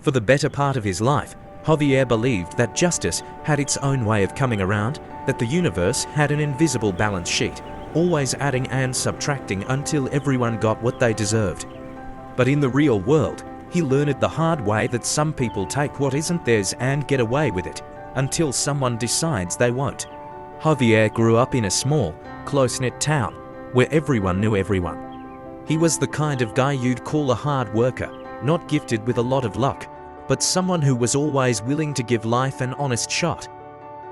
For the better part of his life, Javier believed that justice had its own way of coming around, that the universe had an invisible balance sheet, always adding and subtracting until everyone got what they deserved. But in the real world, he learned the hard way that some people take what isn't theirs and get away with it, until someone decides they won't. Javier grew up in a small, close-knit town, where everyone knew everyone. He was the kind of guy you'd call a hard worker, not gifted with a lot of luck, but someone who was always willing to give life an honest shot.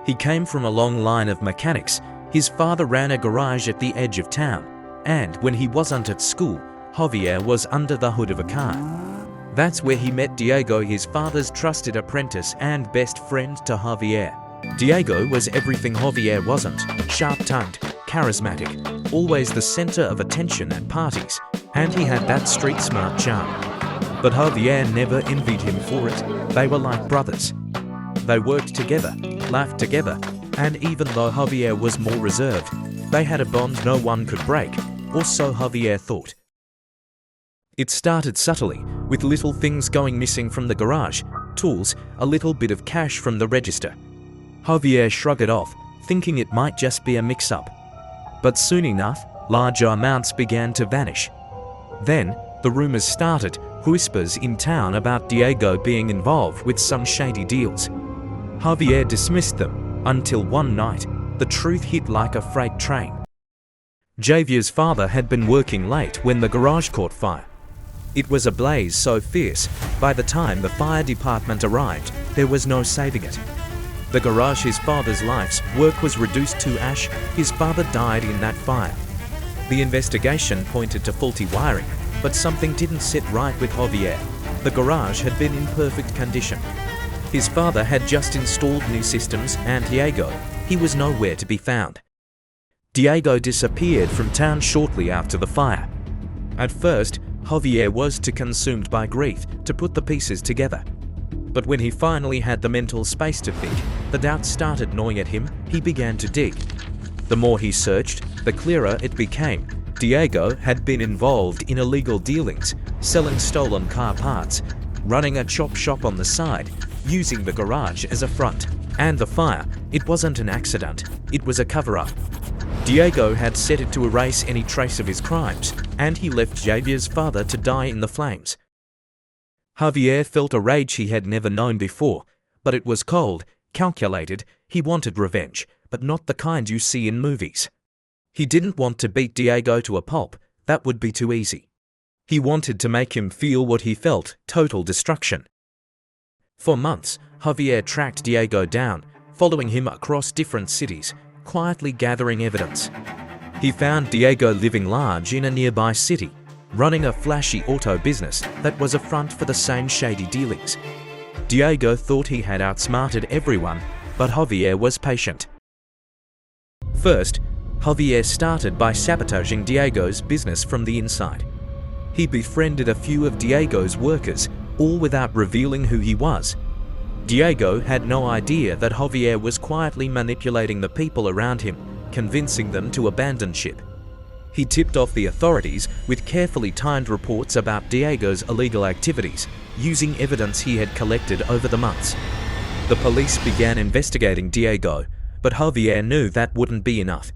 He came from a long line of mechanics. His father ran a garage at the edge of town, and when he wasn't at school, Javier was under the hood of a car. That's where he met Diego, his father's trusted apprentice and best friend to Javier. Diego was everything Javier wasn't: sharp-tongued, charismatic, always the center of attention at parties, and he had that street-smart charm. But Javier never envied him for it. They were like brothers. They worked together, laughed together, and even though Javier was more reserved, they had a bond no one could break, or so Javier thought. It started subtly, with little things going missing from the garage, tools, a little bit of cash from the register. Javier shrugged it off, thinking it might just be a mix-up. But soon enough, larger amounts began to vanish. Then, the rumors started, whispers in town about Diego being involved with some shady deals. Javier dismissed them, until one night, the truth hit like a freight train. Javier's father had been working late when the garage caught fire. It was a blaze so fierce, by the time the fire department arrived, there was no saving it. The garage his father's life's work was reduced to ash. His father died in that fire. The investigation pointed to faulty wiring, but something didn't sit right with Javier. The garage had been in perfect condition. His father had just installed new systems, and Diego, he was nowhere to be found. Diego disappeared from town shortly after the fire. At first, Javier was too consumed by grief to put the pieces together. But when he finally had the mental space to think, the doubts started gnawing at him. He began to dig. The more he searched, the clearer it became. Diego had been involved in illegal dealings, selling stolen car parts, running a chop shop on the side, using the garage as a front. And the fire, it wasn't an accident, it was a cover-up. Diego had set it to erase any trace of his crimes, and he left Javier's father to die in the flames. Javier felt a rage he had never known before, but it was cold, calculated. He wanted revenge, but not the kind you see in movies. He didn't want to beat Diego to a pulp, that would be too easy. He wanted to make him feel what he felt, total destruction. For months, Javier tracked Diego down, following him across different cities, quietly gathering evidence. He found Diego living large in a nearby city, running a flashy auto business that was a front for the same shady dealings. Diego thought he had outsmarted everyone, but Javier was patient. First, Javier started by sabotaging Diego's business from the inside. He befriended a few of Diego's workers, all without revealing who he was. Diego had no idea that Javier was quietly manipulating the people around him, convincing them to abandon ship. He tipped off the authorities with carefully timed reports about Diego's illegal activities, using evidence he had collected over the months. The police began investigating Diego, but Javier knew that wouldn't be enough.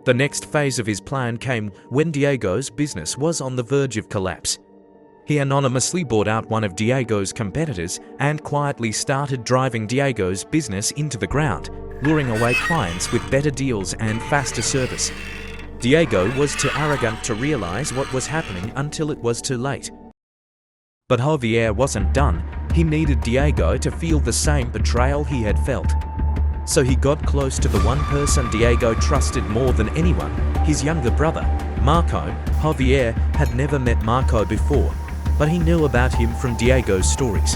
The next phase of his plan came when Diego's business was on the verge of collapse. He anonymously bought out one of Diego's competitors and quietly started driving Diego's business into the ground, luring away clients with better deals and faster service. Diego was too arrogant to realize what was happening until it was too late. But Javier wasn't done. He needed Diego to feel the same betrayal he had felt. So he got close to the one person Diego trusted more than anyone, his younger brother, Marco. Javier had never met Marco before, but he knew about him from Diego's stories.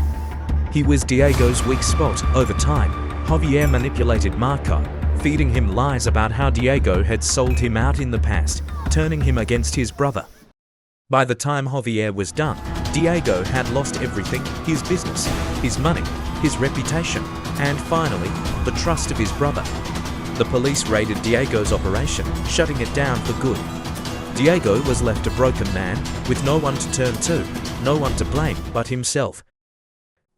He was Diego's weak spot. Over time, Javier manipulated Marco, feeding him lies about how Diego had sold him out in the past, turning him against his brother. By the time Javier was done, Diego had lost everything: his business, his money, his reputation, and finally, the trust of his brother. The police raided Diego's operation, shutting it down for good. Diego was left a broken man, with no one to turn to, no one to blame but himself.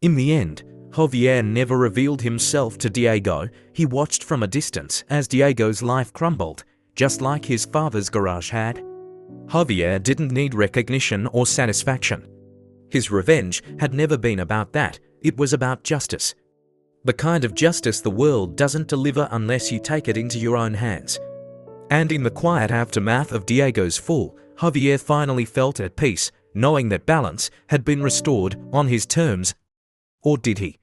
In the end, Javier never revealed himself to Diego. He watched from a distance as Diego's life crumbled, just like his father's garage had. Javier didn't need recognition or satisfaction. His revenge had never been about that, it was about justice. The kind of justice the world doesn't deliver unless you take it into your own hands. And in the quiet aftermath of Diego's fall, Javier finally felt at peace, knowing that balance had been restored on his terms. Or did he?